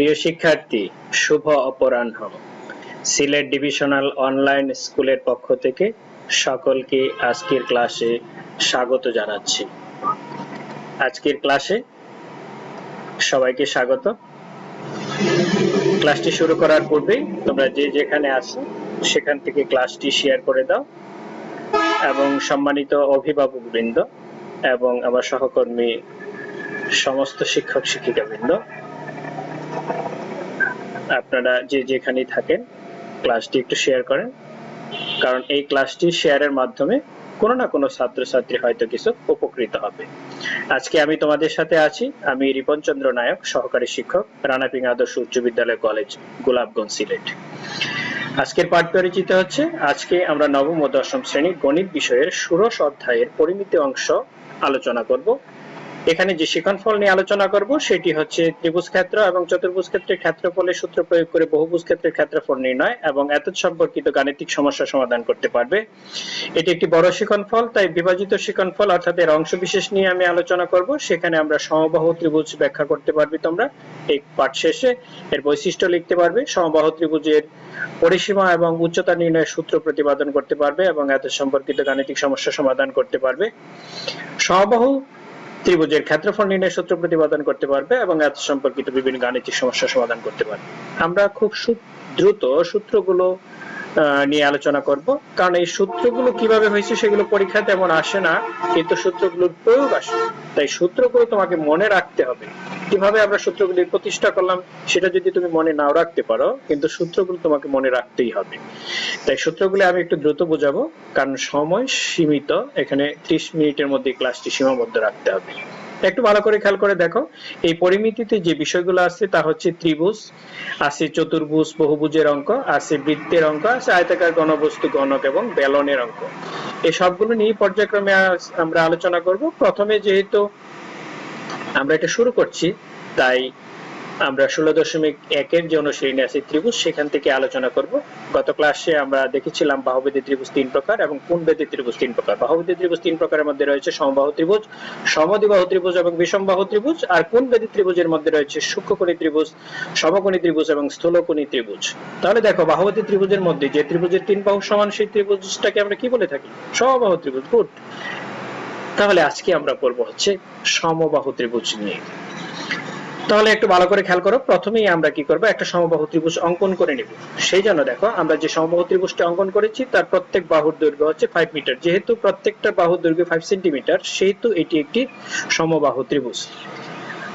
প্রিয় শিক্ষার্থী, শুভ অপরাহ্ন। Sylhet divisional online স্কুলের পক্ষ থেকে সকলকে আজকের ক্লাসে স্বাগত জানাচ্ছি। আজকের ক্লাসে সবাইকে স্বাগত। ক্লাসটি শুরু করার পূর্বেই তোমরা যে যেখানে আছো সেখান থেকে ক্লাসটি শেয়ার করে দাও এবং সম্মানিত অভিভাবকবৃন্দ এবং আমার সহকর্মী সমস্ত শিক্ষক শিক্ষিকাবৃন্দ, আপনারা যে যেখানেই থাকেন ক্লাসটি একটু শেয়ার করেন, কারণ এই ক্লাসটি শেয়ারের মাধ্যমে কোনো না কোনো ছাত্রছাত্রী হয়তো কিছু উপকৃত হবে। আজকে আমি তোমাদের সাথে আছি, আমি রিপন চন্দ্র নায়ক, সহকারী শিক্ষক, রানাপিং আদর্শ উচ্চ বিদ্যালয় কলেজ, গোলাপগঞ্জ, সিলেট। আজকের পাঠ পরিচিত হচ্ছে, আজকে আমরা নবম ও দশম শ্রেণীর গণিত বিষয়ের ষোড়শ অধ্যায়ের পরিমিতি অংশ আলোচনা করব। এখানে যে শিক্ষণফল নিয়ে আলোচনা করব সেটি হচ্ছে ত্রিভুজ ক্ষেত্র এবং চতুর্ভুজ ক্ষেত্রের ক্ষেত্রফলের সূত্র প্রয়োগ করে বহুভুজ ক্ষেত্রের ক্ষেত্রফল নির্ণয় এবং এতদ সম্পর্কিত গাণিতিক সমস্যা সমাধান করতে পারবে। এটি একটি বড় শিক্ষণফল, তাই বিভাজিত শিক্ষণফল অর্থাৎ এর অংশ বিশেষ নিয়ে আমি আলোচনা করব। সেখানে আমরা সমবাহু ত্রিভুজ ব্যাখ্যা করতে পারবে তোমরা এই পাঠ শেষে, এর বৈশিষ্ট্য লিখতে পারবে, সমবাহু ত্রিভুজের পরিসীমা এবং উচ্চতা নির্ণয়ের সূত্র প্রতিপাদন করতে পারবে এবং এতদ সম্পর্কিত গাণিতিক সমস্যা সমাধান করতে পারবে। সমবাহু ত্রিভুজের ক্ষেত্রফল নির্ণয়ের সূত্র প্রতিপাদন করতে পারবে এবং এত সম্পর্কিত বিভিন্ন গাণিতিক সমস্যা সমাধান করতে পারবে। আমরা খুব দ্রুত সূত্রগুলো নিয়ে আলোচনা করব, কারণ এই সূত্রগুলো কিভাবে হয়েছে সেগুলো পরীক্ষায় তেমন আসে না, কিন্তু সূত্রগুলোর প্রয়োগ আসে। তাই সূত্রগুলো তোমাকে মনে রাখতে হবে। কিভাবে আমরা সূত্রগুলি প্রতিষ্ঠা করলাম সেটা যদি তুমি মনে নাও রাখতে পারো, কিন্তু সূত্রগুলো তোমাকে মনে রাখতেই হবে। তাই সূত্রগুলো আমি একটু দ্রুত বোঝাবো, কারণ সময় সীমিত, এখানে 30 মিনিটের মধ্যে ক্লাসটি সীমাবদ্ধ রাখতে হবে। একটু ভালো করে খেয়াল করে দেখো, এই পরিমিতিতে যে বিষয়গুলো আছে তা হচ্ছে ত্রিভুজ আছে, চতুর্ভুজ বহুভুজের অঙ্ক আছে, বৃত্তের অঙ্ক আছে, আয়তাকার ঘনবস্তু ঘনক এবং বেলনের অঙ্ক। এই সবগুলো নিয়ে পর্যায়ক্রমে আমরা আলোচনা করব। প্রথমে যেহেতু আমরা এটা শুরু করছি, তাই আমরা 16.1 যে অনুশীলনী আছে ত্রিভুজ, সেখান থেকে আলোচনা করব। গত ক্লাসে আমরা দেখেছিলাম বাহুবেদী ত্রিভুজ 3 প্রকার এবং কোণবেদী ত্রিভুজ 3 প্রকার। বাহুবেদী ত্রিভুজ 3 প্রকারের মধ্যে রয়েছে সমবাহু ত্রিভুজ, সমদ্বিবাহু ত্রিভুজ এবং বিষমবাহু ত্রিভুজ, আর কোণবেদী ত্রিভুজের মধ্যে রয়েছে সূক্ষ্মকোণী ত্রিভুজ, সমকোণী ত্রিভুজ এবং স্থূলকোণী ত্রিভুজ। তাহলে দেখো, বাহুবেদী ত্রিভুজের মধ্যে যে ত্রিভুজের 3 বাহু সমান সেই ত্রিভুজটাকে আমরা কি বলে থাকি? সমবাহু ত্রিভুজ। গুড। তাহলে আজকে আমরা পড়ব হচ্ছে সমবাহু ত্রিভুজ নিয়ে। তাহলে একটু ভালো করে খেয়াল করো, প্রথমেই আমরা কি করব, একটা সমবাহু ত্রিভুজ অঙ্কন করে নেব। সেই জন্য দেখো, আমরা যে সমবাহু ত্রিভুজটা অঙ্কন করেছি তার প্রত্যেক বাহুর দৈর্ঘ্য হচ্ছে 5 মিটার। যেহেতু প্রত্যেকটা বাহুর দৈর্ঘ্য 5 সেন্টিমিটার, সেহেতু এটি একটি সমবাহু ত্রিভুজ।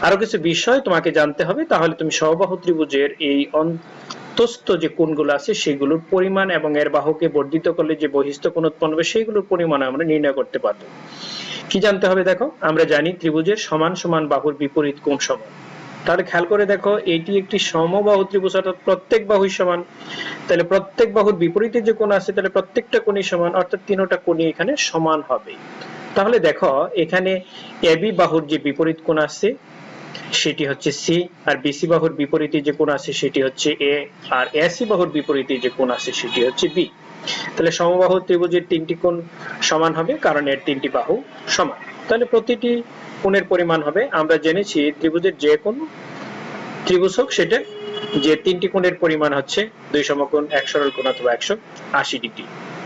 আরো কিছু বিষয় তোমাকে জানতে হবে, তাহলে তুমি সমবাহু ত্রিভুজের এই অন্তস্থ যে কোণগুলো আছে সেগুলোর পরিমাণ এবং এর বাহুকে বর্ধিত করলে যে বহিস্থ কোণ উৎপন্ন হবে সেইগুলোর পরিমাণ আমরা নির্ণয় করতে পারবো। কি জানতে হবে দেখো, আমরা জানি ত্রিভুজের সমান সমান বাহুর বিপরীত কোণ সমান। তাহলে খেয়াল করে দেখো, এটি একটি সমবাহু ত্রিভুজ, অর্থাৎ প্রত্যেক বাহুই সমান। তাহলে প্রত্যেক বাহুর বিপরীতে যে কোণ আছে তাহলে প্রত্যেকটা কোণই সমান, অর্থাৎ তিনটা কোণই এখানে সমান হবে। তাহলে দেখো, এখানে এবি বাহুর যে বিপরীত কোণ আছে সেটি হচ্ছে সি, আর বিসি বাহুর বিপরীতে যে কোণ আছে সেটি হচ্ছে এ, আর এসি বাহুর বিপরীতে যে কোণ আছে সেটি হচ্ছে বি। তাহলে সমবাহু ত্রিভুজের 3টি কোণ সমান হবে, কারণ এর 3টি বাহু সমান। তাহলে প্রতিটি কোণের পরিমাণ হবে, আমরা জেনেছি ত্রিভুজের যে কোণ ত্রিভুজ হোক সেটা যে 3টি কোণের পরিমাণ হচ্ছে 2 সমকোণ, 1 সরল কোণ অথবা 180 ডিগ্রি।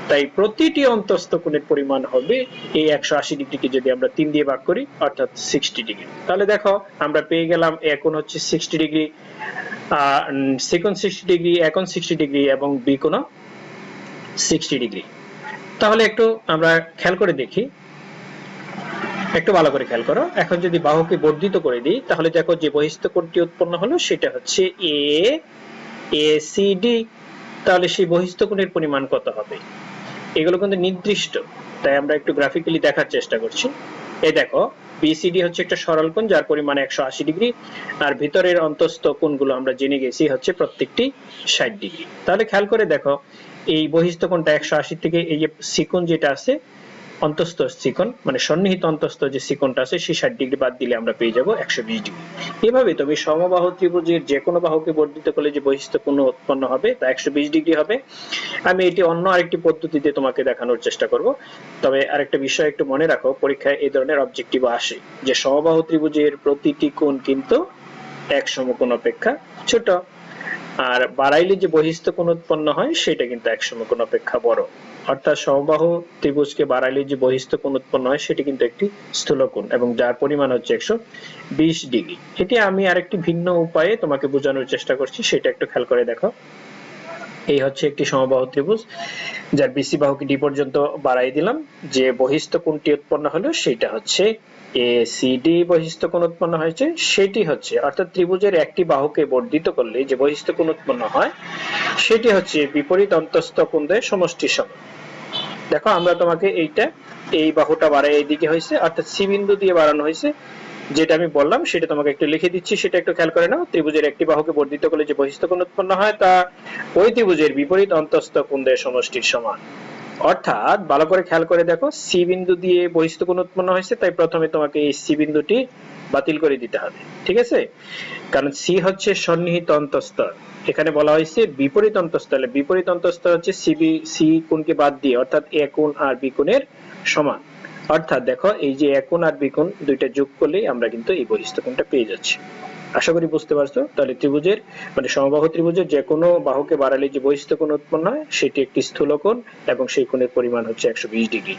তাই প্রতিটি অন্তস্থ কোণের পরিমাণ হবে এই 180 ডিগ্রিকে যদি আমরা 3 দিয়ে ভাগ করি, অর্থাৎ 60 ডিগ্রি। তাহলে দেখো, আমরা পেয়ে গেলাম এ কোণ হচ্ছে 60 ডিগ্রি, সি কোণ 60 ডিগ্রি, এ কোণ 60 ডিগ্রি এবং বি কোণ 60 ডিগ্রি। তাহলে একটু আমরা খেয়াল করে দেখি, একটু ভালো করে খেয়াল করো। এখন যদি বাহুকে বর্ধিত করে দিই, তাহলে দেখো যে বহিস্থ কোণটি উৎপন্ন হলো সেটা হচ্ছে এ সি ডি। তাহলে সেই বহিস্থ কোণের পরিমাণ কত হবে? এগুলো কিন্তু নির্দিষ্ট, তাই আমরা একটু গ্রাফিক্যালি দেখার চেষ্টা করছি। এই দেখো, বিসিডি হচ্ছে একটা সরল কোণ যার পরিমাণ 180 ডিগ্রি, আর ভিতরের অন্তস্থ কোণগুলো আমরা জেনে গেছি হচ্ছে প্রত্যেকটি 60 ডিগ্রি। তাহলে খেয়াল করে দেখো, এই বহিস্থ কোণটা 180 থেকে এই যে সি কোণ যেটা আছে অন্তস্থ সি কোণ, মানে সন্নিহিত অন্তস্থ যে সি কোণটা আছে সেই 60 ডিগ্রি বাদ দিলে আমরা পেয়ে যাব 120 ডিগ্রি। এভাবে তুমি সমবাহু ত্রিভুজের যে কোনো বাহুকে বর্ধিত করলে যে বহিস্থ কোণ উৎপন্ন হবে তা 120 ডিগ্রি হবে। আমি এটি অন্য আরেকটি পদ্ধতিতে তোমাকে দেখানোর চেষ্টা করব। তবে আরেকটা বিষয় একটু মনে রাখো, পরীক্ষায় এই ধরনের অবজেক্টিভ আসে যে সমবাহু ত্রিভুজের প্রতিটি কোণ কিন্তু এক সমকোণ অপেক্ষা ছোট, আর বাড়াইলে যে বহিস্থ কোণ উৎপন্ন হয় সেটা কিন্তু এক সমকোণ অপেক্ষা বড়। অর্থাৎ সমবাহু ত্রিভুজকে বাড়াইলে যে বহিস্থ কোণ উৎপন্ন হয় সেটি কিন্তু একটি স্থূলকোণ এবং যার পরিমাণ হচ্ছে 120 ডিগ্রি। এটি আমি আরেকটি ভিন্ন উপায়ে তোমাকে বোঝানোর চেষ্টা করছি, সেটা একটু খেয়াল করে দেখো। এই হচ্ছে একটি সমবাহু ত্রিভুজ যার বিসি বাহুকে ডি পর্যন্ত বাড়াই দিলাম, যে বহিস্থ কোণটি উৎপন্ন হলো সেটা হচ্ছে এসিডি বহিস্থ কোণ উৎপন্ন হয়েছে, সেটি হচ্ছে অর্থাৎ ত্রিভুজের একটি বাহুকে বর্ধিত করলে যে বহিস্থ কোণ উৎপন্ন হয় সেটি হচ্ছে বিপরীত অন্তঃস্থ কোণের সমষ্টির সমান। দেখো আমরা তোমাকে এই বাহুটা বাড়াই এইদিকে হয়েছে, অর্থাৎ সি বিন্দু দিয়ে বাড়ানো হয়েছে, যেটা আমি বললাম সেটা তোমাকে একটু লিখে দিচ্ছি, সেটা একটু খেয়াল করে নাও। ত্রিভুজের একটি বাহুকে বর্ধিত করলে যে বহিস্থ কোণ উৎপন্ন হয় তা ওই ত্রিভুজের বিপরীত অন্তঃস্থ কোণের সমষ্টির সমান। অর্থাৎ ভালো করে খেয়াল করে দেখো, সি বিন্দু দিয়ে বহিস্থ কোণ উৎপন্ন হয়েছে, তাই প্রথমে তোমাকে এই সি বিন্দুটি বাতিল করে দিতে হবে, ঠিক আছে? কারণ সি হচ্ছে সন্নিহিত অন্তঃস্থ, এখানে বলা হয়েছে বিপরীত অন্তঃস্থ, তাহলে বিপরীত অন্তঃস্থ হচ্ছে সি কোণকে বাদ দিয়ে, অর্থাৎ এ কোণ আর বি কোণের সমান। অর্থাৎ দেখো এই যে এ কোণ আর বি কোণ দুইটা যোগ করলেই আমরা কিন্তু এই বহিস্থ কোণটা পেয়ে যাচ্ছি। আশা করি বুঝতে পারছো। তাহলে ত্রিভুজের মানে সমবাহু ত্রিভুজের যে কোনো বাহুকে বাড়ালে যে বহিস্থ কোণ উৎপন্ন হয় সেটি একটি স্থূলকোণ এবং সেই কোণের পরিমাণ হচ্ছে 120 ডিগ্রি।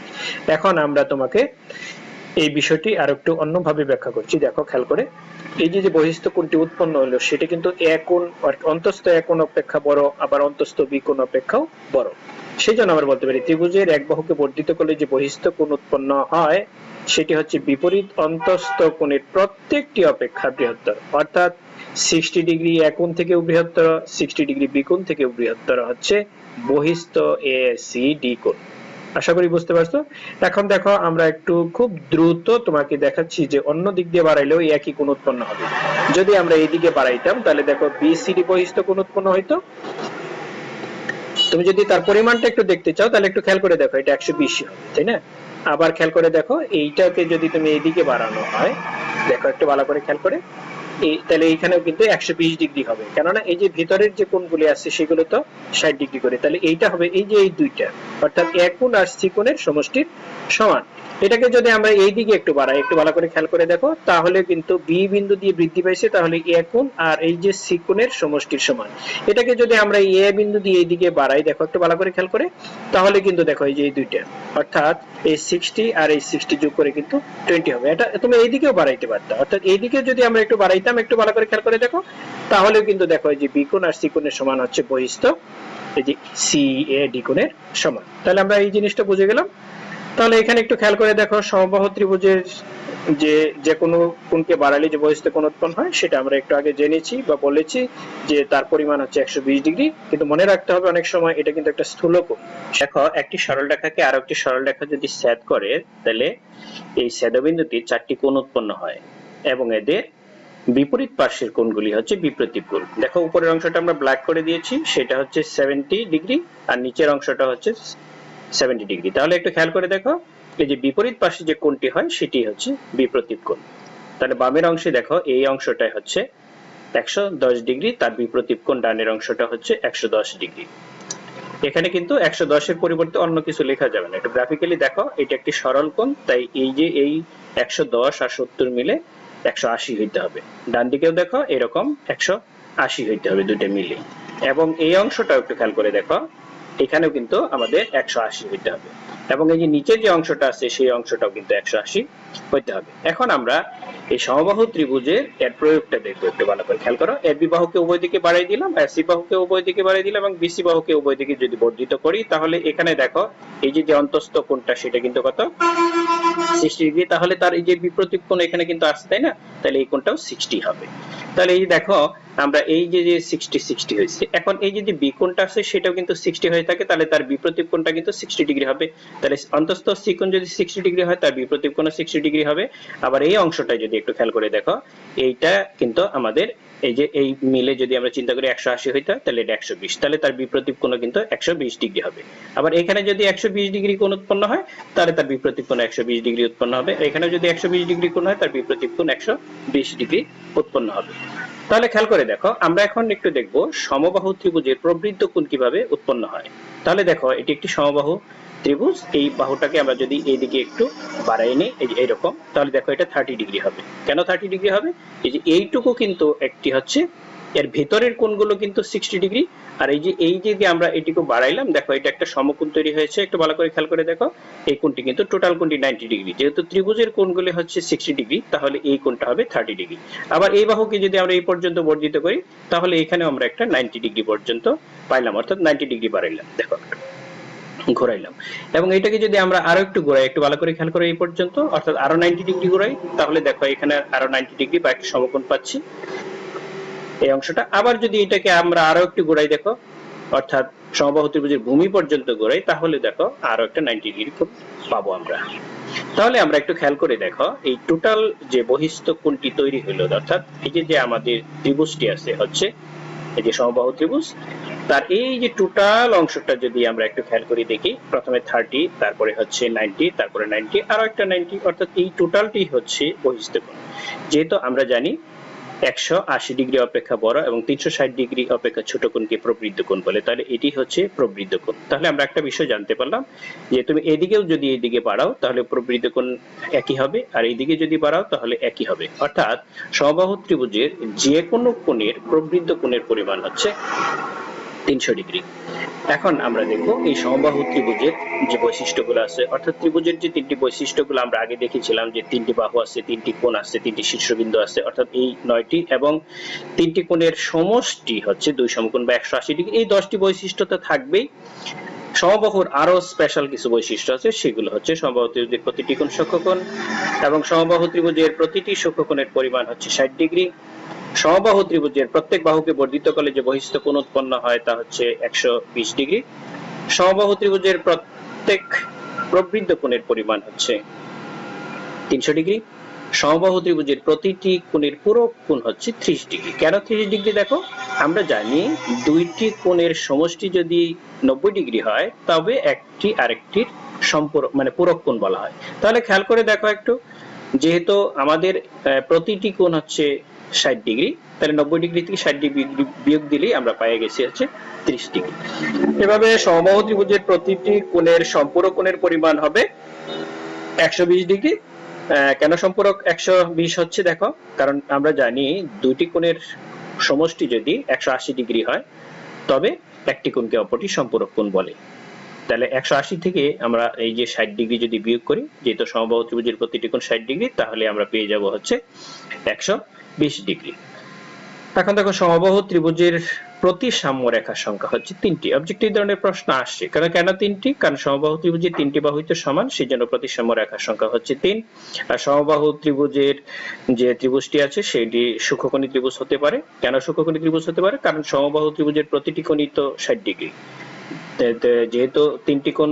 এখন আমরা তোমাকে এই বিষয়টি আর একটু অন্যভাবে ব্যাখ্যা করছি, দেখো খেয়াল করে। এই যে বহিস্থ কোণটি উৎপন্ন হলো সেটা কিন্তু এ কোণ অন্তঃস্থ এ কোণ অপেক্ষা বড়, আবার অন্তঃস্থ বি কোণ অপেক্ষাও বড়। সেই জন্য আমরা বলতে পারি ত্রিভুজের এক বাহুকে বর্ধিত করলে যে বহিস্থ কোণ উৎপন্ন হয় সেটি হচ্ছে বিপরীত অন্তঃস্থ কোণের প্রত্যেকটি অপেক্ষা বৃহত্তর। অর্থাৎ 60 ডিগ্রি এ কোণ থেকেও বৃহত্তর, 60 ডিগ্রি বি কোণ থেকেও বৃহত্তর হচ্ছে বহিস্থ এ সি ডি কোণ। আশা করি বুঝতে পারছো। এখন দেখো আমরা একটু খুব দ্রুত তোমাকে দেখাচ্ছি যে অন্য দিক দিয়ে বাড়াইলেও একই কোণ উৎপন্ন হবে। যদি আমরা এই দিকে বাড়াইতাম তাহলে দেখো বিসিডি বহিস্থ কোণ উৎপন্ন হইতো। তুমি যদি তার পরিমাণটা একটু দেখতে চাও তাহলে একটু খেয়াল করে দেখো, এটা 120 হবে, তাই না? আবার খেয়াল করে দেখো এইটাকে যদি তুমি এইদিকে বাড়ানো হয়, দেখো একটু ভালো করে খেয়াল করে, তাহলে এইখানেও কিন্তু 120 ডিগ্রি হবে, কেননা এই যে ভিতরের যে কোণগুলি আছে সেগুলো তো 60 ডিগ্রি করে, তাহলে এইটা হবে এই যে এই দুইটা, অর্থাৎ এ কোণ আর সি কোণের সমষ্টির সমান। এটাকে যদি আমরা এই দিকে একটু বাড়াই, একটু ভালো করে খেয়াল করে দেখো, তাহলে কিন্তু বি বিন্দু দিয়ে বৃদ্ধি পাইছে, তাহলে এ কোণ আর এই যে সি কোণের সমষ্টির সমান। এটাকে যদি আমরা এ বিন্দু দিয়ে এই দিকে বাড়াই, দেখো একটু ভালো করে খেয়াল করে, তাহলে কিন্তু দেখো এই যে এই দুইটা, অর্থাৎ এই 60 আর এই 60 যোগ করে কিন্তু 20 হবে। এটা তুমি এই দিকেও বাড়াইতে পারতা, অর্থাৎ এই দিকে যদি আমরা একটু বাড়াইতাম, একটু ভালো করে খেয়াল করে দেখো, তাহলেও কিন্তু দেখো এই যে বি কোণ আর সি কোণের সমান হচ্ছে বহিস্থ এই যে সি এ ডি কোণের সমান। তাহলে আমরা এই জিনিসটা বুঝে গেলাম। তাহলে এখানে একটু খেয়াল করে দেখো, সমবাহু ত্রিভুজের যে কোনো কোণকে বাড়ালে যে বহিস্থ কোণ উৎপন্ন হয় সেটা আমরা একটু আগে জেনেছি বা বলেছি যে তার পরিমাণ হচ্ছে 120 ডিগ্রি, কিন্তু মনে রাখতে হবে অনেক সময় এটা কিন্তু একটা স্থূল কোণ। দেখো একটি সরল রেখাকে আরো একটি সরল রেখা যদি ছেদ করে তাহলে এই ছেদবিন্দুটি চারটি কোণ উৎপন্ন হয় এবং এদের বিপরীত পার্শ্বের কোণগুলি হচ্ছে বিপ্রতীপ কোণ। দেখো উপরের অংশটা আমরা ব্ল্যাক করে দিয়েছি, সেটা হচ্ছে 70 ডিগ্রি আর নিচের অংশটা হচ্ছে 70 ডিগ্রি। তাহলে একটু খেয়াল করে দেখো, এই যে বিপরীত পাশে যে কোণটি হয় সেটি হচ্ছে বিপ্রতীপ কোণ। তাহলে বামের অংশে দেখো এই অংশটাই হচ্ছে 110 ডিগ্রি, তার বিপ্রতীপ কোণ ডানের অংশটা হচ্ছে 110 ডিগ্রি। এখানে কিন্তু 110 এর পরিবর্তে অন্য কিছু লেখা যাবে না, একটু গ্রাফিক্যালি দেখো, এটা একটি সরল কোণ, তাই এই যে এই 110 আর 70 মিলে 180 হইতে হবে। ডান দিকেও দেখো এরকম 180 হইতে হবে দুটো মিলে, এবং এই অংশটাও একটু খেয়াল করে দেখো, এখানেও কিন্তু আমাদের 180 হইতে হবে, এবং এই যে নিচের যে অংশটা আছে সেই অংশটাও কিন্তু 180 হইতে হবে। এখন আমরা এই সমবাহু ত্রিভুজের এর প্রয়োগটা দেখব, একটু ভালো করে খেয়াল করো। এ বি বাহুকে উভয় দিকে বাড়াই দিলাম, সি বাহুকে উভয় দিকে বাড়াই দিলাম এবং বিসি বাহুকে উভয় দিকে যদি বর্ধিত করি, তাহলে এখানে দেখো এই যে অন্তঃস্থ কোণটা সেটা কিন্তু কত 60 ডিগ্রি, তাহলে তার এই যে বিপরীত কোণ এখানে কিন্তু আসছে, তাই না? তাহলে এই কোণটাও 60 হবে। তাহলে এই দেখো আমরা এই যে 60 হয়েছে, এখন এই যে বি কোণটা আছে সেটাও কিন্তু 60 হয়ে থাকে, তাহলে তার বিপরীত কোণটা কিন্তু 60 ডিগ্রি হবে। তাহলে অন্তঃস্থ সি কোণ যদি 60 ডিগ্রি হয় তার বিপরীত কোণও 60 ডিগ্রি হবে। আবার এই অংশটা যদি একটু খেয়াল করে দেখো, এইটা কিন্তু আমাদের এই যে এই মিলে যদি আমরা চিন্তা করি 180 হইতো, তাহলে এটা 120, তাহলে তার বিপরীত কোণ কিন্তু 120 ডিগ্রি হবে। আবার এখানে যদি 120 ডিগ্রি কোণ উৎপন্ন হয় তাহলে তার বিপরীত কোণ 120 ডিগ্রি উৎপন্ন হবে। এখানে যদি 120 ডিগ্রি কোণ হয় তার বিপরীত কোণ 120 ডিগ্রি উৎপন্ন হবে। তাহলে খেয়াল করে দেখো, আমরা এখন একটু দেখব সমবাহু ত্রিভুজের প্রবৃদ্ধ কোণ কিভাবে উৎপন্ন হয়। তাহলে দেখো, এটি একটি সমবাহু ত্রিভুজ। এই বাহুটাকে আমরা যদি এইদিকে একটু বাড়াই নিই, এই যে এইরকম, তাহলে দেখো এটা 30 ডিগ্রি হবে। কেন 30 ডিগ্রি হবে? এই যে এইটুকু কিন্তু একটি হচ্ছে, এর ভিতরের কোণগুলো কিন্তু 60 ডিগ্রি, আর এই যে আমরা এটিকে বাড়াইলাম, দেখো এটা একটা সমকোণ তৈরি হয়েছে। একটু ভালো করে খেয়াল করে দেখো, এই কোণটি কিন্তু টোটাল কোণটি 90 ডিগ্রি। যেহেতু ত্রিভুজের কোণগুলি হচ্ছে 60 ডিগ্রি, তাহলে এই কোণটা হবে 30 ডিগ্রি। আবার এই বাহুকে যদি আমরা এই পর্যন্ত বর্ধিত করি, তাহলে এখানে আমরা একটা 90 ডিগ্রি পর্যন্ত পাইলাম, অর্থাৎ 90 ডিগ্রি বাড়াইলাম। দেখো ঘোরাইলাম, এবং এটাকে যদি আমরা আরো একটু ঘোরাই, একটু ভালো করে খেয়াল করে এই পর্যন্ত, অর্থাৎ আরো 90 ডিগ্রি ঘোরাই, তাহলে দেখো এখানে আরো 90 ডিগ্রি বা একটা সমকোণ পাচ্ছি এই অংশটা। আবার যদি এটাকে আমরা আরো একটু ঘোরাই, দেখো অর্থাৎ সমবাহু ত্রিভুজের ভূমি পর্যন্ত ঘোরাই, তাহলে দেখো আরো একটা 90 ডিগ্রি কোণ পাবো আমরা। তাহলে আমরা একটু খেয়াল করে দেখো, এই টোটাল যে বহিস্থ কোণটি তৈরি হলো, অর্থাৎ এই যে আমাদের ত্রিভুজটি আছে হচ্ছে এই যে সমবাহু ত্রিভুজ, তার এই যে টোটাল অংশটা যদি আমরা একটু খেয়াল করে দেখি, প্রথমে 30, তারপরে হচ্ছে 90, তারপরে 90, আরো একটা 90, অর্থাৎ এই টোটালটি হচ্ছে বহিস্থ কোণ। যেহেতু আমরা জানি 180 ডিগ্রি অপেক্ষা বড় এবং 360 ডিগ্রি অপেক্ষা ছোট কোণকে প্রবৃদ্ধ কোণ বলে, তাহলে এটি হচ্ছে প্রবৃদ্ধ কোণ। তাহলে আমরা একটা বিষয় জানতে পারলাম যে তুমি এদিকেও যদি এইদিকে বাড়াও, তাহলে প্রবৃদ্ধ কোণ একই হবে, আর এইদিকে যদি বাড়াও তাহলে একই হবে। অর্থাৎ সমবাহু ত্রিভুজের যে কোনো কোণের প্রবৃদ্ধ কোণের পরিমাণ হচ্ছে 300 ডিগ্রি। এখন আমরা দেখব এই সমবাহু ত্রিভুজের যে বৈশিষ্ট্যগুলো আছে, অর্থাৎ ত্রিভুজের যে তিনটি বৈশিষ্ট্যগুলো আমরা আগে দেখেছিলাম, যে তিনটি বাহু আছে, তিনটি কোণ আছে, তিনটি শীর্ষবিন্দু আছে, অর্থাৎ এই 9টি, এবং তিনটি কোণের সমষ্টি হচ্ছে 2 সমকোণ বা 180 ডিগ্রি। এই 10টি বৈশিষ্ট্য তো থাকবেই। সমবাহুর আরো স্পেশাল কিছু বৈশিষ্ট্য আছে, সেগুলো হচ্ছে সমবাহু ত্রিভুজের প্রতিটি কোণ সূক্ষ্মকোণ, এবং সমবাহু ত্রিভুজের প্রতিটি সূক্ষ্মকোণের পরিমাণ হচ্ছে 60 ডিগ্রি। সমবাহু ত্রিভুজের প্রত্যেক বাহুকে বর্ধিত করলে যে বহিস্থ কোণ উৎপন্ন হয় তা হচ্ছে 120 ডিগ্রি। সমবাহু ত্রিভুজের প্রত্যেক প্রবৃদ্ধ কোণের পরিমাণ হচ্ছে 300 ডিগ্রি। সমবাহু ত্রিভুজের প্রতিটি কোণের পূরক কোণ হচ্ছে 30 ডিগ্রি। কেন 30 ডিগ্রি? দেখো, আমরা জানি দুইটি কোণের সমষ্টি যদি 90 ডিগ্রি হয়, তবে একটি আরেকটির সম্পূরক মানে পূরক কোণ বলা হয়। তাহলে খেয়াল করে দেখো একটু, যেহেতু আমাদের প্রতিটি কোণ হচ্ছে 60 ডিগ্রি, তাহলে 90 ডিগ্রি থেকে 60 ডিগ্রি বিয়োগ দিলেই আমরা পেয়ে গেছি হচ্ছে 30 ডিগ্রি। এভাবে সমবাহু ত্রিভুজের প্রতিটি কোণের সম্পূরক কোণের পরিমাণ হবে 120 ডিগ্রি। কেন সম্পূরক 120 হচ্ছে? দেখো, কারণ আমরা জানি দুইটি কোণের সমষ্টি যদি 180 ডিগ্রি হয়, তবে একটি কোণকে অপরটি সম্পূরক কোণ বলে। তাহলে 180 থেকে আমরা এই যে 60 ডিগ্রি যদি বিয়োগ করি, যেহেতু সমবাহু ত্রিভুজের প্রতিটি কোণ 60 ডিগ্রি, তাহলে আমরা পেয়ে যাব হচ্ছে 120 ডিগ্রি। এখন দেখো, সমবাহু ত্রিভুজের প্রতি সাম্য রেখার সংখ্যা হচ্ছে 3টি। অবজেক্টিভ ধরনের প্রশ্ন আসছে, কারণ কেন 3টি? কারণ সমবাহু ত্রিভুজের 3টি বাহুই তো সমান, সেজন্য প্রতি সাম্য রেখার সংখ্যা হচ্ছে 3। আর সমবাহু ত্রিভুজের যে ত্রিভুজটি আছে সেটি সূক্ষ্মকোণী ত্রিভুজ হতে পারে। কেন সূক্ষ্মকোণী ত্রিভুজ হতে পারে? কারণ সমবাহু ত্রিভুজের প্রতিটি কোণই তো 60 ডিগ্রি। যেহেতু 3টি কোণ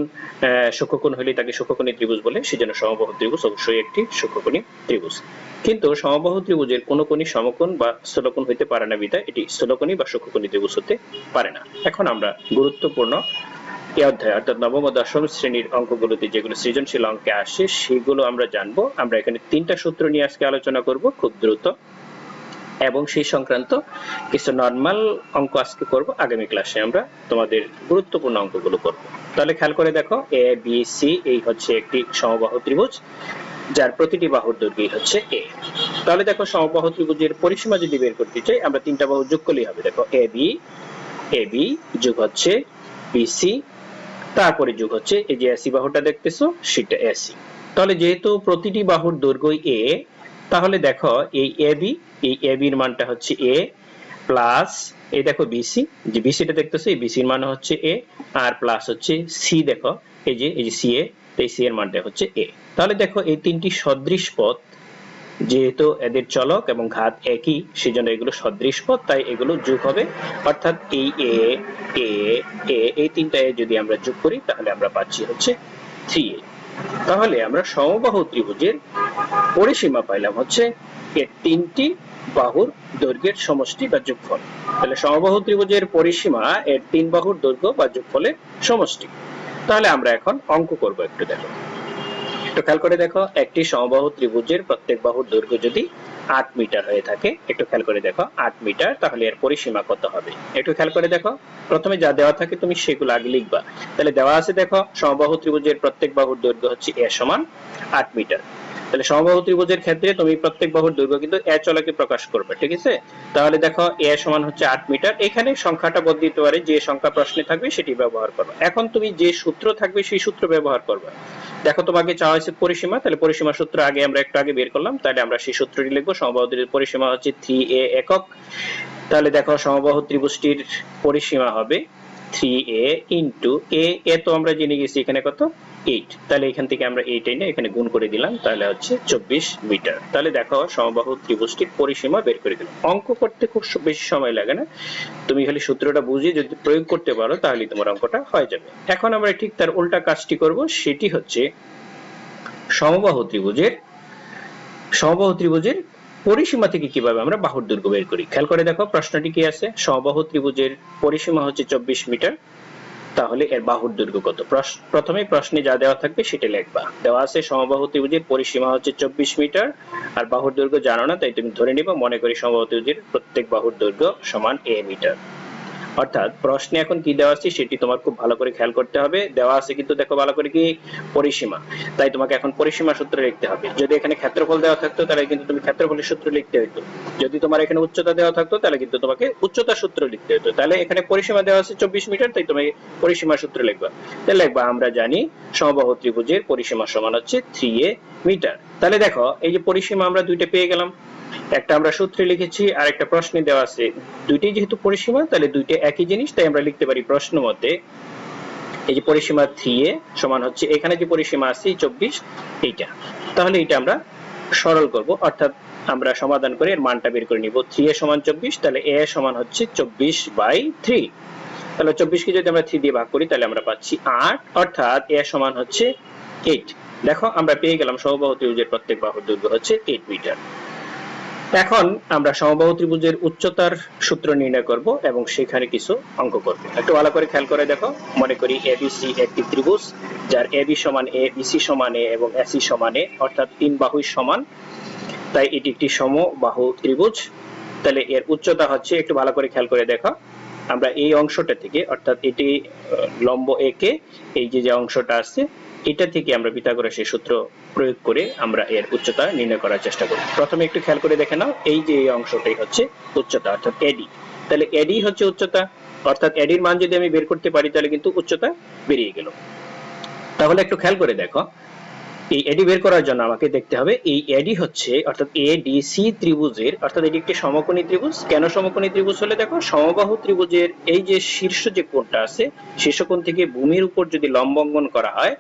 সূক্ষ্মকোণ হলে তাকে সূক্ষ্মকোণী ত্রিভুজ বলে, সেজন্য সমবাহু ত্রিভুজ অবশ্যই একটি সূক্ষ্মকোণী ত্রিভুজ। কিন্তু সমবাহু ত্রিভুজের কোনো কোণই সমকোণ বা স্থূলকোণ হইতে পারে না, বিধায় এটি স্থূলকোণী বা সূক্ষ্মকোণী ত্রিভুজ হতে পারে না। এখন আমরা গুরুত্বপূর্ণ এই অধ্যায়, অর্থাৎ নবম ও দশম শ্রেণীর অঙ্কগুলোতে যেগুলো সৃজনশীল অঙ্কে আসে, সেগুলো আমরা জানবো। আমরা এখানে 3টা সূত্র নিয়ে আজকে আলোচনা করব খুব দ্রুত, এবং সেই সংক্রান্ত কিছু নরমাল অঙ্ক আজকে করব। আগামী ক্লাসে আমরা তোমাদের গুরুত্বপূর্ণ অঙ্কগুলো করব। তাহলে খেয়াল করে দেখো, এ বি সি এই হচ্ছে একটি সমবাহু ত্রিভুজ, যার প্রতিটি বাহুর দৈর্ঘ্য হচ্ছে a। তাহলে দেখো, সমবাহু ত্রিভুজের পরিসীমা যদি বের করতে চাই, আমরা 3টা বাহু যোগ করলেই হবে। দেখো, এ বি যোগ হচ্ছে বিসি, তারপরে যোগ হচ্ছে এই যে এসি বাহুটা দেখতেছো, সেটা এসি। তাহলে যেহেতু প্রতিটি বাহুর দৈর্ঘ্য a, তাহলে দেখো এই এবির মানটা হচ্ছে a প্লাস এই দেখো বিসি, যে বিসিটা দেখতেছো, এই বিসির মান হচ্ছে a, আর প্লাস হচ্ছে সি, দেখো এই যে সি এ, এই সি এর মানটা হচ্ছে a। তাহলে দেখো, এই তিনটি সদৃশ পদ, যেহেতু এদের চলক এবং ঘাত একই, সেজন্য এগুলো সদৃশ পদ, তাই এগুলো যোগ হবে। অর্থাৎ এই এই তিনটা যদি আমরা যোগ করি, তাহলে আমরা পাচ্ছি হচ্ছে 3a। তাহলে আমরা সমবাহু ত্রিভুজের পরিসীমা পাইলাম হচ্ছে এর 3টি বাহুর দৈর্ঘ্যের সমষ্টি বা যোগফল। তাহলে সমবাহু ত্রিভুজের পরিসীমা এর 3 বাহুর দৈর্ঘ্য বা যোগফলের সমষ্টি। তাহলে আমরা এখন অঙ্ক করব, একটু দেখো। একটু খেয়াল করে দেখো, একটি সমবাহু ত্রিভুজের প্রত্যেক বাহুর দৈর্ঘ্য যদি 8 মিটার হয়ে থাকে, একটু খেয়াল করে দেখো 8 মিটার, তাহলে এর পরিসীমা কত হবে? একটু খেয়াল করে দেখো, প্রথমে যা দেওয়া থাকে তুমি সেগুলো আগে লিখবা। তাহলে দেওয়া আছে দেখো, সমবাহু ত্রিভুজের প্রত্যেক বাহুর দৈর্ঘ্য হচ্ছে a সমান 8 মিটার। তাহলে সমবাহু ত্রিভুজের ক্ষেত্রে তুমি প্রত্যেক বাহুর দৈর্ঘ্য কিন্তু a চলকে প্রকাশ করবে, ঠিক আছে? তাহলে দেখো a সমান হচ্ছে 8 মিটার। এখানে সংখ্যাটা বদলিতে পারে, যে সংখ্যা প্রশ্নে থাকবে সেটি ব্যবহার করবে। এখন তুমি যে সূত্র থাকবে সেই সূত্র ব্যবহার করবে। দেখো তোমাকে চাওয়া হয়েছে পরিসীমা, তাহলে পরিসীমা সূত্র আগে আমরা একটু আগে বের করলাম, তাহলে আমরা সেই সূত্রটি লিখবো। সমবাহু ত্রিভুজের পরিসীমা হচ্ছে 3a একক। তাহলে দেখো সমবাহু ত্রিভুজটির পরিসীমা হবে 3a ইনটু a তো আমরা জেনে গেছি এখানে কত 8, তাহলে এখান থেকে আমরা 8 এনে এখানে গুণ করে দিলাম, তাহলে হচ্ছে 24 মিটার। তাহলে দেখো সমবাহু ত্রিভুজটির পরিসীমা বের করে দিলাম। অঙ্ক করতে খুব বেশি সময় লাগে না, তুমি খালি সূত্রটা বুঝিয়ে যদি প্রয়োগ করতে পারো তাহলে তোমার অঙ্কটা হয়ে যাবে। এখন আমরা ঠিক তার উল্টা কাজটি করব, সেটি হচ্ছে সমবাহু ত্রিভুজের পরিসীমা থেকে কিভাবে আমরা বাহুর দৈর্ঘ্য বের করি। খেয়াল করে দেখো প্রশ্নটি কি আছে, সমবাহু ত্রিভুজের পরিসীমা হচ্ছে 24 মিটার, তাহলে এর বাহুর দৈর্ঘ্য কত? প্রথমে প্রশ্নে যা দেওয়া থাকবে সেটা লিখবা। দেওয়া আছে সমবাহু ত্রিভুজের পরিসীমা হচ্ছে 24 মিটার আর বাহুর দৈর্ঘ্য জানো না, তাই তুমি ধরে নিবা মনে করি সমবাহু ত্রিভুজের প্রত্যেক বাহুর দৈর্ঘ্য সমান a মিটার। অর্থাৎ প্রশ্নে এখন কি দেওয়া আছে সেটি তোমার খুব ভালো করে খেয়াল করতে হবে। দেওয়া আছে কিন্তু দেখো ভালো করে কি পরিসীমা, তাই তোমাকে এখন পরিসীমা সূত্র লিখতে হবে। যদি এখানে ক্ষেত্রফল দেওয়া থাকতো তাহলে কিন্তু তুমি ক্ষেত্রফলের সূত্র লিখতে হতো। যদি তোমার এখানে উচ্চতা দেওয়া থাকতো তাহলে কিন্তু তোমাকে উচ্চতা সূত্র লিখতে হতো। তাহলে এখানে পরিসীমা দেওয়া আছে 24 মিটার, তাই তুমি পরিসীমা সূত্র লিখবা। তাহলে লিখবা আমরা জানি সমবাহু ত্রিভুজের পরিসীমা সমান হচ্ছে 3a মিটার। তাহলে দেখো এই যে পরিসীমা আমরা দুইটা পেয়ে গেলাম, একটা আমরা সূত্রে লিখেছি আর একটা প্রশ্নে দেওয়া আছে। দুইটাই যেহেতু পরিসীমা তাহলে দুইটা একই জিনিস, তাই আমরা লিখতে পারি প্রশ্ন মতে এই যে পরিসীমা 3a সমান হচ্ছে এখানে যে পরিসীমা আছে 24 এইটা। তাহলে এটা আমরা সরল করব, অর্থাৎ আমরা সমাধান করে এর মানটা বের করে নিব। 3a সমান 24, তাহলে a সমান হচ্ছে 24/3। তাহলে 24 কে যদি আমরা 3 দিয়ে ভাগ করি তাহলে আমরা পাচ্ছি 8, অর্থাৎ a সমান হচ্ছে 8। দেখো আমরা পেয়ে গেলাম সমবাহু ত্রিভুজের প্রত্যেক বাহুর দৈর্ঘ্য হচ্ছে 8 মিটার। এখন আমরা সমবাহু ত্রিভুজের উচ্চতার সূত্র নির্ণয় করব এবং সেখানে কিছু অঙ্ক করব। একটু ভালো করে খেয়াল করে দেখো, মনে করি এবিসি একটি ত্রিভুজ যার এবি সমান এ, বিসি সমান এ এবং এসি সমান এ, অর্থাৎ তিন বাহুই সমান, তাই এটি একটি সমবাহু ত্রিভুজ। তাহলে এর উচ্চতা হচ্ছে, একটু ভালো করে খেয়াল করে দেখো, আমরা এই অংশটা থেকে অর্থাৎ এটি লম্ব একে, এই যে অংশটা আছে এটা থেকে আমরা পিথাগোরাসের সূত্র প্রয়োগ করে আমরা এর উচ্চতা নির্ণয় করার চেষ্টা করি। প্রথমে একটু খেয়াল করে দেখে নাও, এই যে এই অংশটাই হচ্ছে উচ্চতা অর্থাৎ এডি। তাহলে এডি হচ্ছে উচ্চতা, অর্থাৎ এডির মান যদি আমি বের করতে পারি তাহলে কিন্তু উচ্চতা বেরিয়ে গেল। তাহলে একটু খেয়াল করে দেখো, এই এডি বের করার জন্য আমাকে দেখতে হবে এই এডি হচ্ছে অর্থাৎ এডিসি ত্রিভুজের, অর্থাৎ এটি একটি সমকোণী ত্রিভুজ। কেন সমকোণী ত্রিভুজ হলে দেখো সমবাহু ত্রিভুজের এই যে শীর্ষ যে কোণটা আছে শীর্ষকোণ থেকে ভূমির উপর যদি লম্ব অঙ্কন করা হয়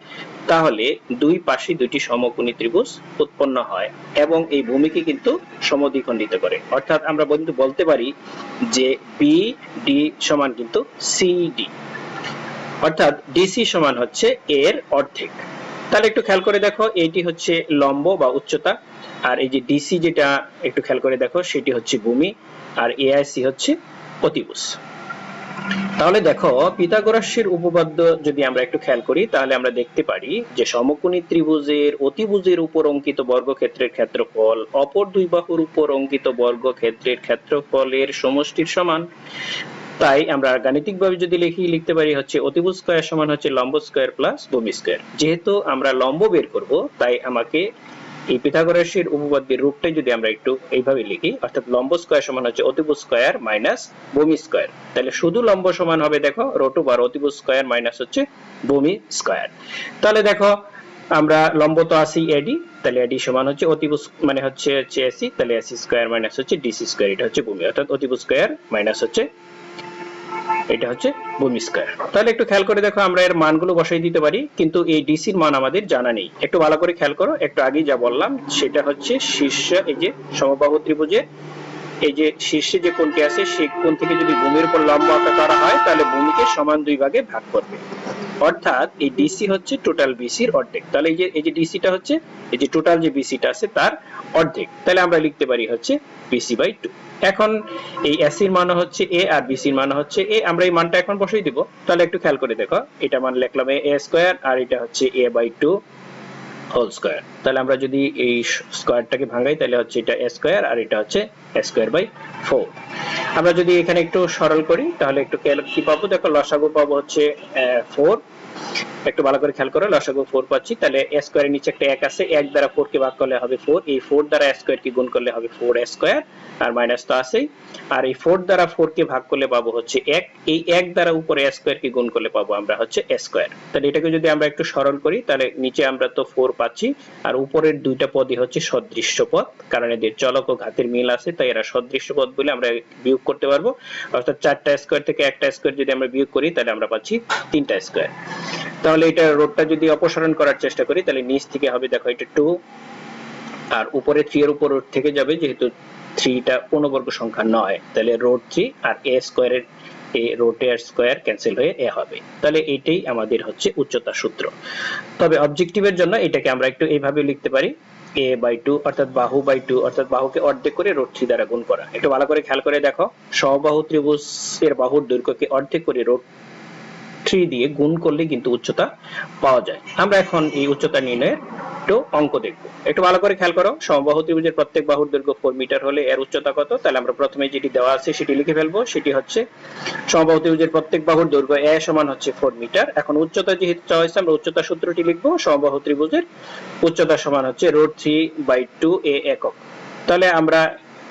তাহলে দুই পাশে দুইটি সমকোণী ত্রিভুজ উৎপন্ন হয় এবং এই ভূমিকে কিন্তু সমদ্বিখণ্ডিত করে। অর্থাৎ আমরা বলতে পারি যে বিডি সমান কিন্তু সিডি, অর্থাৎ ডিসি সমান হচ্ছে এর অর্ধেক। তাহলে একটু খেয়াল করে দেখো, এইটি হচ্ছে লম্ব বা উচ্চতা, আর এই যে ডিসি যেটা একটু খেয়াল করে দেখো সেটি হচ্ছে ভূমি, আর এআইসি হচ্ছে অতিভুজ। তাহলে দেখো পিথাগোরাসের উপপাদ্য যদি আমরা একটু খেয়াল করি তাহলে আমরা দেখতে পারি যে সমকোণী ত্রিভুজের অতিভুজের উপর অঙ্কিত বর্গক্ষেত্রের ক্ষেত্রফল অপর দুই বাহুর উপর অঙ্কিত বর্গক্ষেত্রের ক্ষেত্রফলের সমষ্টির সমান। তাই আমরা গাণিতিকভাবে যদি লিখতে পারি হচ্ছে অতিভুজ স্কয়ার সমান হচ্ছে লম্ব স্কয়ার প্লাস ভূমি স্কয়ার। যেহেতু আমরা লম্ব বের করব তাই আমাকে এই পিথাগোরাসের উপপাদ্যের রূপটাই যদি আমরা একটু এইভাবে লিখি, অর্থাৎ লম্ব স্কয়ার সমান হচ্ছে অতিভুজ স্কয়ার মাইনাস ভূমি স্কয়ার। তাহলে শুধু লম্ব সমান হবে দেখো √2 অতিভুজ স্কয়ার মাইনাস হচ্ছে ভূমি স্কয়ার। তাহলে দেখো আমরা লম্ব তো আছি এডি, তাহলে এডি সমান হচ্ছে অতিভুজ মানে হচ্ছে এসি, তাহলে এসি স্কয়ার মাইনাস হচ্ছে ডিসি স্কয়ার, এটা হচ্ছে ভূমি, অর্থাৎ অতিভুজ স্কয়ার মাইনাস হচ্ছে এটা হচ্ছে ভূমি স্কয়ার। তাহলে একটু খেয়াল করে দেখো আমরা এর মানগুলো বসাই দিতে পারি, কিন্তু এই ডিসির মান আমাদের জানা নেই। একটু ভালো করে খেয়াল করো, একটু আগেই যা বললাম সেটা হচ্ছে শীর্ষ এই যে সমবাহু ত্রিভুজের এই যে শীর্ষে যে কোণটি আছে সেই কোণ থেকে যদি ভূমির উপর লম্ব আঁকা করা হয় তাহলে ভূমিকে সমান দুই ভাগে ভাগ করবে, অর্থাৎ এই ডিসি হচ্ছে টোটাল বিসির অর্ধেক। তাহলে এই যে ডিসিটা হচ্ছে এই যে টোটাল যে বিসিটা আছে তার অর্ধেক, তাহলে আমরা লিখতে পারি হচ্ছে BC/2। এখন এই এসির মান হচ্ছে এ আর বিসির মান হচ্ছে এ, আমরা এই মানটা এখন বসাই দিব। তাহলে একটু খেয়াল করে দেখো, এটা মান লিখলাম a² আর এটা হচ্ছে a/2 হোল স্কয়ার। তাহলে আমরা যদি এই স্কয়ারটাকে ভাঙাই তাহলে হচ্ছে এটা a স্কয়ার আর এটা হচ্ছে a স্কয়ার বাই 4। আমরা যদি এখানে একটু সরল করি তাহলে একটু কি পাবো, দেখো লসাগু পাবো হচ্ছে 4। একটু ভালো করে খেয়াল করো, লসাগু 4 পাচ্ছি, তাহলে a স্কয়ারের নিচে একটা 1 আছে, 1 দ্বারা 4 কে ভাগ করলে হবে 4, এই 4 দ্বারা a স্কয়ার কে গুণ করলে হবে 4a স্কয়ার, আর মাইনাস তো আছেই, আর এই 4 দ্বারা 4 কে ভাগ করলে পাবো হচ্ছে 1, এই 1 দ্বারা উপরে a স্কয়ার কে গুণ করলে পাবো আমরা হচ্ছে a স্কয়ার। তাহলে এটাকে যদি আমরা একটু সরল করি তাহলে নিচে আমরা তো 4 পাচ্ছি, আর উপরের দুইটা পদই হচ্ছে সদৃশ্য পদ, কারণ এদের চলক ও ঘাতের মিল আছে, তাই এরা সদৃশ্য পদ বলে আমরা বিয়োগ করতে পারবো। অর্থাৎ 4টা স্কয়ার থেকে একটা স্কয়ার যদি আমরা বিয়োগ করি তাহলে আমরা পাচ্ছি 3টা স্কয়ার। তাহলে এটা রোডটা যদি অপসারণ করার চেষ্টা করি তাহলে নিচ থেকে হবে, দেখো এটা 2, আর উপরে 3 এর উপর থেকে যাবে, যেহেতু 3টা পূর্ণবর্গ সংখ্যা নয়, তাহলে রোড 3 আর a স্কয়ারের রোটের স্কয়ার ক্যান্সেল হয়ে a হবে। তাহলে এটাই আমাদের হচ্ছে উচ্চতার সূত্র। তবে অবজেক্টিভের জন্য এটাকে আমরা একটু এইভাবে লিখতে পারি, a/2 অর্থাৎ বাহু বাই 2, অর্থাৎ বাহুকে অর্ধেক করে রোড 3 দ্বারা গুণ করা। একটু ভালো করে খেয়াল করে দেখো, সমবাহু ত্রিভুজের বাহুর দৈর্ঘ্যকে অর্ধেক করে রোড 3 দিয়ে গুণ করলে কিন্তু উচ্চতা পাওয়া যায়। আমরা এখন এই উচ্চতা নির্ণয়ের একটু অঙ্ক দেখব। একটু ভালো করে খেয়াল করো, সমবাহু ত্রিভুজের প্রত্যেক বাহুর দৈর্ঘ্য 4 মিটার হলে এর উচ্চতা কত? তাহলে আমরা প্রথমে যেটি দেওয়া আছে সেটি লিখে ফেলবো। সেটি হচ্ছে সমবাহু ত্রিভুজের প্রত্যেক বাহুর দৈর্ঘ্য a সমান হচ্ছে 4 মিটার। এখন উচ্চতা যেহেতু চাওয়া হয়েছে আমরা উচ্চতা সূত্রটি লিখবো। সমবাহু ত্রিভুজের উচ্চতা সমান হচ্ছে √3/2a একক। তাহলে আমরা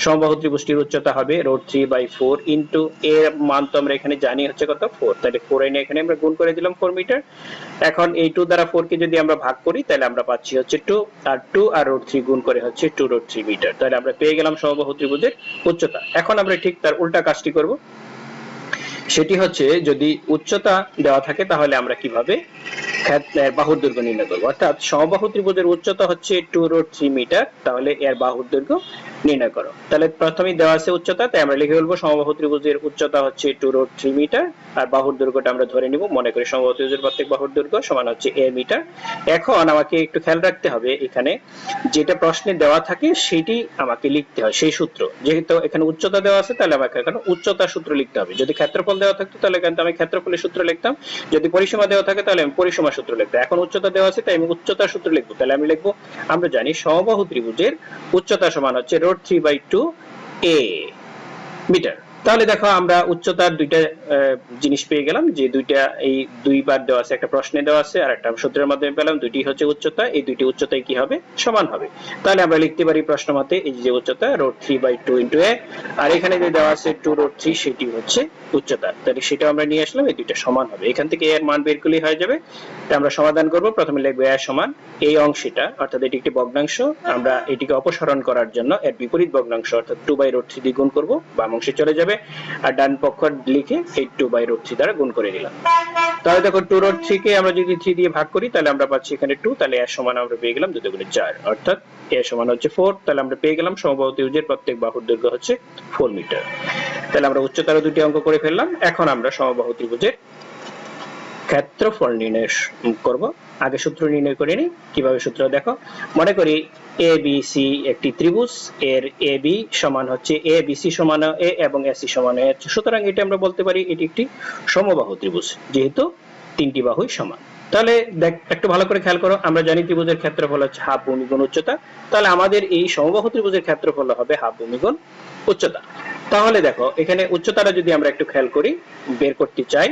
সমবাহু ত্রিভুজটির উচ্চতা হবে √3/4 ইনটু এর মান তো আমরা এখানে জানি হচ্ছে কত 4, তাহলে 4 এনে এখানে আমরা গুণ করে দিলাম 4 মিটার। এখন এই 2 দ্বারা 4 কে যদি আমরা ভাগ করি তাহলে আমরা পাচ্ছি হচ্ছে 2, আর 2 আর √3 গুণ করে হচ্ছে 2√3 মিটার। তাহলে আমরা পেয়ে গেলাম সমবাহু ত্রিভুজের উচ্চতা। এখন আমরা ঠিক তার উল্টা কাজটি করব, সেটি হচ্ছে যদি উচ্চতা দেওয়া থাকে তাহলে আমরা কিভাবে বাহুর দৈর্ঘ্য নির্ণয় করব। অর্থাৎ সমবাহু ত্রিভুজের উচ্চতা হচ্ছে 2√3 মিটার, তাহলে এর বাহুর দৈর্ঘ্য নির্ণয় করো। তাহলে প্রথমেই দেওয়া আছে উচ্চতা, তাই আমরা লিখে ফেলবো সমবাহু ত্রিভুজের উচ্চতা হচ্ছে 2√3 মিটার, আর বাহুর দৈর্ঘ্যটা আমরা ধরে নিব, মনে করি সমবাহু ত্রিভুজের প্রত্যেক বাহুর দৈর্ঘ্য সমান হচ্ছে a মিটার। এখন আমাকে একটু খেয়াল রাখতে হবে, এখানে যেটা প্রশ্নে দেওয়া থাকে সেটি আমাকে লিখতে হয়, সেই সূত্র। যেহেতু এখানে উচ্চতা দেওয়া আছে তাহলে আমাকে এখানে উচ্চতার সূত্র লিখতে হবে। যদি ক্ষেত্রফল দেওয়া থাকতো তাহলে কিন্তু আমি ক্ষেত্রফলের সূত্র লিখতাম, যদি পরিসীমা দেওয়া থাকে তাহলে আমি পরিসীমার সূত্র লিখতাম। এখন উচ্চতা দেওয়া আছে তাই আমি উচ্চতার সূত্র লিখবো। তাহলে আমি লিখবো, আমরা জানি সমবাহু ত্রিভুজের উচ্চতা সমান হচ্ছে √3/2a মিটার। তাহলে দেখো আমরা উচ্চতার দুইটা জিনিস পেয়ে গেলাম, যে দুইটা এই দুইবার দেওয়া আছে, একটা প্রশ্নে দেওয়া আছে আর একটা সূত্রের মাধ্যমে পেলাম, দুইটি হচ্ছে উচ্চতা, এই দুইটি উচ্চতায় কি হবে? সমান হবে। তাহলে আমরা লিখতে পারি প্রশ্ন মতে এই যে উচ্চতা √3/2 ইনটু a, আর এখানে যে দেওয়া আছে 2√3 সেটি হচ্ছে উচ্চতা, তাহলে সেটা আমরা নিয়ে আসলাম, এই দুইটা সমান হবে। এখান থেকে এর মান বের করলেই হয়ে যাবে। আমরা সমাধান করব, প্রথমে লিখব a সমান এই অংশটা, অর্থাৎ এটি একটি ভগ্নাংশ, আমরা এটিকে অপসারণ করার জন্য এর বিপরীত ভগ্নাংশ অর্থাৎ 2/√3 দিয়ে গুণ করব, বাম অংশে চলে যাবে, আর ডান পক্ষ লিখে এই 2/√3 দ্বারা গুণ করে দিলাম। তাহলে দেখো 2√3 কে আমরা যদি 3 দিয়ে ভাগ করি তাহলে আমরা পাচ্ছি এখানে 2, তাহলে a সমান আমরা পেয়ে গেলাম 2 গুণে 4, অর্থাৎ a সমান হচ্ছে 4। তাহলে আমরা পেয়ে গেলাম সমবাহু ত্রিভুজের প্রত্যেক বাহুর দৈর্ঘ্য হচ্ছে 4 মিটার। তাহলে আমরা উচ্চতার দুটি অঙ্ক করে ফেললাম। এখন আমরা সমবাহু ত্রিভুজের ক্ষেত্রফল নির্ণয় করব। আগে সূত্র নির্ণয় করে নিই। কিভাবে সূত্র দেখো, মনে করি ABC একটি ত্রিভুজ, এর AB সমান হচ্ছে ABC সমান A এবং AC সমান A, সুতরাং এটা আমরা বলতে পারি এটি একটি সমবাহু ত্রিভুজ, যেহেতু তিনটি বাহুই সমান। তাহলে দেখ, একটু ভালো করে খেয়াল করো, আমরা জানি ত্রিভুজের ক্ষেত্রফল হচ্ছে হাফ ভূমি গুণ উচ্চতা, তাহলে আমাদের এই সমবাহু ত্রিভুজের ক্ষেত্রফল হবে হাফ ভূমি গুণ উচ্চতা। তাহলে দেখো এখানে উচ্চতাটা যদি আমরা একটু খেয়াল করি, বের করতে চাই,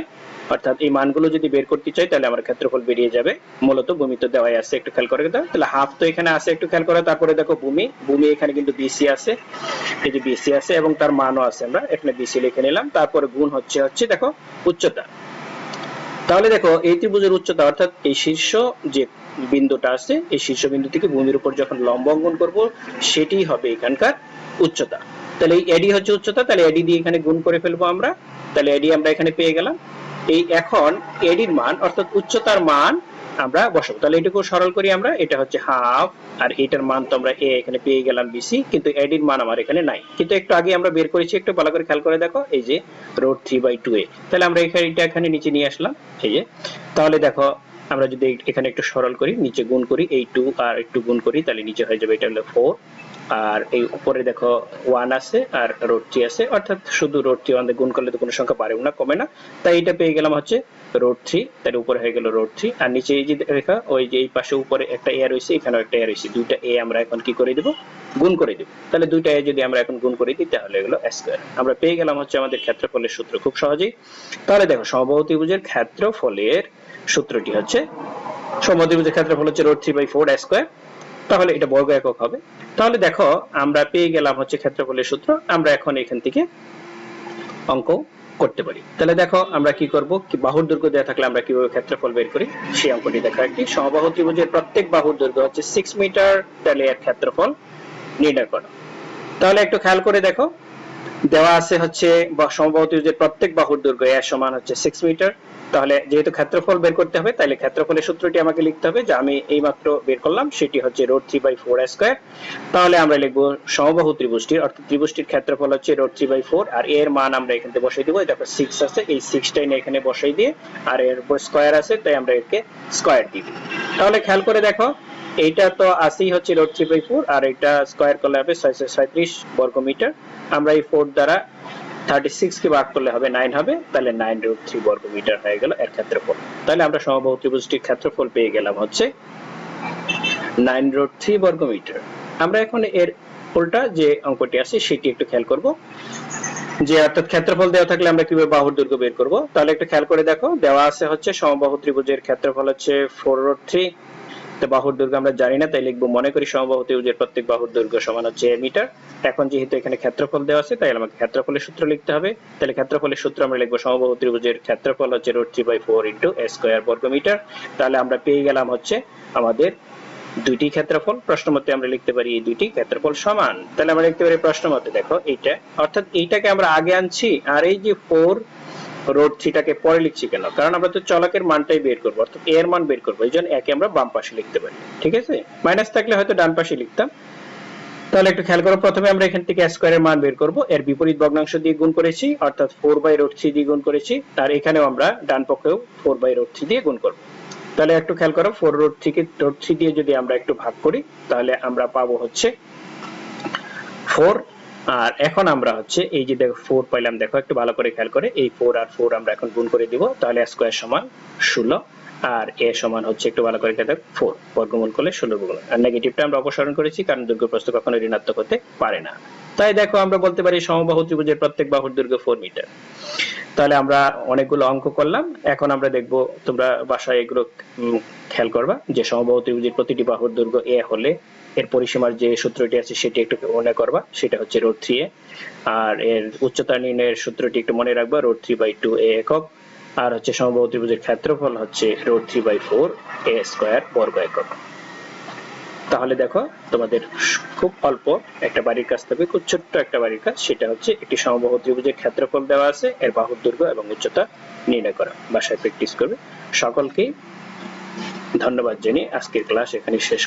অর্থাৎ এই মানগুলো যদি বের করতে চাই তাহলে আমার ক্ষেত্রফল বেরিয়ে যাবে। মূলত ভূমি তো দেওয়াই আছে, একটু খেয়াল করে দাও, তাহলে হাফ তো এখানে আছে, একটু খেয়াল করে, তারপরে দেখো ভূমি, ভূমি এখানে কিন্তু BC আছে, এই যে BC আছে এবং তার মানও আছে, আমরা এখানে BC লিখে নিলাম, তারপরে গুণ হচ্ছে দেখো উচ্চতা। তাহলে দেখো এই ত্রিভুজের উচ্চতা অর্থাৎ এই শীর্ষ যে বিন্দুটা আছে, এই শীর্ষ বিন্দু থেকে ভূমির উপর যখন লম্ব অঙ্কন করব সেটি হবে এখানকার উচ্চতা। তাহলে এই AD হচ্ছে উচ্চতা, তাহলে AD দিয়ে এখানে গুণ করে ফেলবো আমরা, তাহলে AD আমরা এখানে পেয়ে গেলাম। এই এখন AD এর মান অর্থাৎ উচ্চতার মান আমরা বসাবো। তাহলে এটুকু সরল করি আমরা, এটা হচ্ছে হাফ, আর এটার মান তো আমরা a এখানে পেয়ে গেলাম BC, কিন্তু AD এর মান আমার এখানে নাই, কিন্তু একটু আগে আমরা বের করেছি, একটু ভালো করে খেয়াল করে দেখো, এই যে √3/2a। তাহলে আমরা এটা এখানে নিচে নিয়ে আসলাম, এই যে। তাহলে দেখো আমরা যদি এখানে একটু সরল করি, নিচে গুণ করি, এই 2 আর একটু গুণ করি, তাহলে নিচে হয়ে যাবে এটা হলো 4, আর এই উপরে দেখো 1 আছে আর √3 আছে, অর্থাৎ শুধু √3 1 দিয়ে গুণ করলে তো কোনো সংখ্যা বাড়েও না কমে না, তাই এটা পেয়ে গেলাম হচ্ছে √3, তার উপরে হয়ে গেল √3, আর নিচে এই যে রেখা ওই যে এই পাশে উপরে একটা a রয়েছে, এখানেও একটা a রয়েছে, দুইটা a আমরা এখন কি করে দেব, গুণ করে দেব। তাহলে দুইটা a যদি আমরা এখন গুণ করে দিই তাহলে এগুলো স্কয়ার। আমরা পেয়ে গেলাম হচ্ছে আমাদের ক্ষেত্রফলের সূত্র খুব সহজেই। তাহলে দেখো সমবাহু ত্রিভুজের ক্ষেত্রফলের সূত্রটি হচ্ছে, সমবাহু ত্রিভুজের ক্ষেত্রফল হচ্ছে √3/4 স্কয়ার, তাহলে এটা বর্গ একক হবে। তাহলে দেখো আমরা পেয়ে গেলাম হচ্ছে ক্ষেত্রফলের সূত্র। আমরা এখন এখান থেকে অঙ্ক করতে পারি। তাহলে দেখো আমরা কি করব, কি বাহুর দৈর্ঘ্য দেওয়া থাকলে আমরা কিভাবে ক্ষেত্রফল বের করি সেই অঙ্কটি দেখো। একটি সমবাহু ত্রিভুজের প্রত্যেক বাহুর দৈর্ঘ্য হচ্ছে 6 মিটার, তাহলে এর ক্ষেত্রফল নির্ণয় করো। তাহলে একটু খেয়াল করে দেখো, দেওয়া আছে হচ্ছে সমবাহু ত্রিভুজের প্রত্যেক বাহুর দৈর্ঘ্য a সমান হচ্ছে 6 মিটার। তাহলে যেহেতু ক্ষেত্রফল বের করতে হবে, তাহলে ক্ষেত্রফলের সূত্রটি আমাকে লিখতে হবে, যা আমি এইমাত্র বের করলাম, সেটি হচ্ছে √3/4 স্কয়ার। তাহলে আমরা লিখব সমবাহু ত্রিভুজটির, অর্থাৎ ত্রিভুজটির ক্ষেত্রফল হচ্ছে √3/4, আর এর মান আমরা এখানে বসাই দেব। দেখো 6 আছে, এই 6টাই এখানে বসাই দিয়ে, আর এর উপর স্কয়ার আছে তাই আমরা একে স্কয়ার দিব। তাহলে খেয়াল করে দেখো, এইটা তো আসেই হচ্ছে √3/4, আর এটা স্কয়ার করলে হবে 636 বর্গ মিটার। আমরা এই 4 দ্বারা 36 কে ভাগ করলে হবে 9 হবে, তাহলে 9√3 বর্গ মিটার হয়ে গেল এর ক্ষেত্রফল। তাহলে আমরা সমবাহু ত্রিভুজটির ক্ষেত্রফল পেয়ে গেলাম হচ্ছে 9√3 বর্গ মিটার। আমরা এখন এর উল্টা যে অঙ্কটি আছে সেটি একটু খেয়াল করব, যে অর্থাৎ ক্ষেত্রফল দেওয়া থাকলে আমরা কিভাবে বাহুর দৈর্ঘ্য বের করব। তাহলে একটু খেয়াল করে দেখো, দেওয়া আছে হচ্ছে সমবাহু ত্রিভুজের ক্ষেত্রফল হচ্ছে 4√3, তো বাহুর দৈর্ঘ্য আমরা জানি না, তাই লিখবো মনে করি সমবাহু ত্রিভুজের প্রত্যেক বাহুর দৈর্ঘ্য সমান হচ্ছে a মিটার। এখন যেহেতু এখানে ক্ষেত্রফল দেওয়া আছে, তাই আমাকে ক্ষেত্রফলের সূত্র লিখতে হবে। তাহলে ক্ষেত্রফলের সূত্র আমরা লিখবো সমবাহু ত্রিভুজের ক্ষেত্রফল হচ্ছে √3/4 * a স্কয়ার বর্গ মিটার। তাহলে আমরা পেয়ে গেলাম হচ্ছে আমাদের দুইটি ক্ষেত্রফল। প্রশ্নমতে আমরা লিখতে পারি এই দুইটি ক্ষেত্রফল সমান। তাহলে আমরা লিখতে পারি প্রশ্নমতে দেখো এইটা, অর্থাৎ এইটাকে আমরা আগে আনছি, আর এই যে 4√3টাকে পরে লিখছি কেন, কারণ আমরা তো চলকের মানটাই বের করব, অর্থাৎ a এর মান বের করব, এইজন্য একে আমরা বাম পাশে লিখতে পারি। ঠিক আছে, মাইনাস থাকলে হয়তো ডান পাশে লিখতাম। তাহলে একটু খেয়াল করো, প্রথমে আমরা এখান থেকে স্কয়ারের মান বের করব, এর বিপরীত ভগ্নাংশ দিয়ে গুণ করেছি, অর্থাৎ 4/√3 দিয়ে গুণ করেছি, আর এখানেও আমরা ডান পক্ষেও 4/√3 দিয়ে গুণ করব। তাহলে একটু খেয়াল করো, 4√3 কে √3 দিয়ে যদি আমরা একটু ভাগ করি তাহলে আমরা পাবো হচ্ছে 4। আর এখন আমরা হচ্ছে এই যে দেখো 4 পাইলাম, দেখো একটু ভালো করে খেয়াল করে, এই 4 আর 4 আমরা এখন গুণ করে দিব, তাহলে স্কয়ার সমান 16, আর a সমান হচ্ছে একটু ভালো করে দেখো 4 বর্গমূল করলে 16 বর্গ, আর নেগেটিভটা আমরা অপসারণ করেছি কারণ দৈর্ঘ্য প্রস্থ কখনো ঋণাত্মক হতে পারে না। তাই দেখো আমরা বলতে পারি সমবাহু ত্রিভুজের প্রত্যেক বাহুর দৈর্ঘ্য 4 মিটার। তাহলে আমরা অনেকগুলো অঙ্ক করলাম, এখন আমরা দেখব, তোমরা বাসায় এগুলো খেয়াল করবা, যে সমবাহু ত্রিভুজের প্রতিটি বাহুর দৈর্ঘ্য a হলে এর পরিসীমার যে সূত্রটি আছে সেটি একটু মনে করবা, সেটা হচ্ছে √3a, আর এর উচ্চতা নির্ণয়ের সূত্রটি একটু মনে রাখবা, √3/2 a একক, আর হচ্ছে সমবাহু ত্রিভুজের ক্ষেত্রফল হচ্ছে √3/4 a স্কয়ার বর্গ একক। তাহলে দেখো তোমাদের খুব অল্প একটা বাড়ির কাজ থাকবে, খুব ছোট্ট একটা বাড়ির কাজ, সেটা হচ্ছে একটি সমবাহু ত্রিভুজের ক্ষেত্রফল দেওয়া আছে, এর বাহুর দৈর্ঘ্য এবং উচ্চতা নির্ণয় করা। বাসায় প্র্যাকটিস করবে। সকলকে ধন্যবাদ জানিয়ে আজকের ক্লাস এখানে শেষ করছি।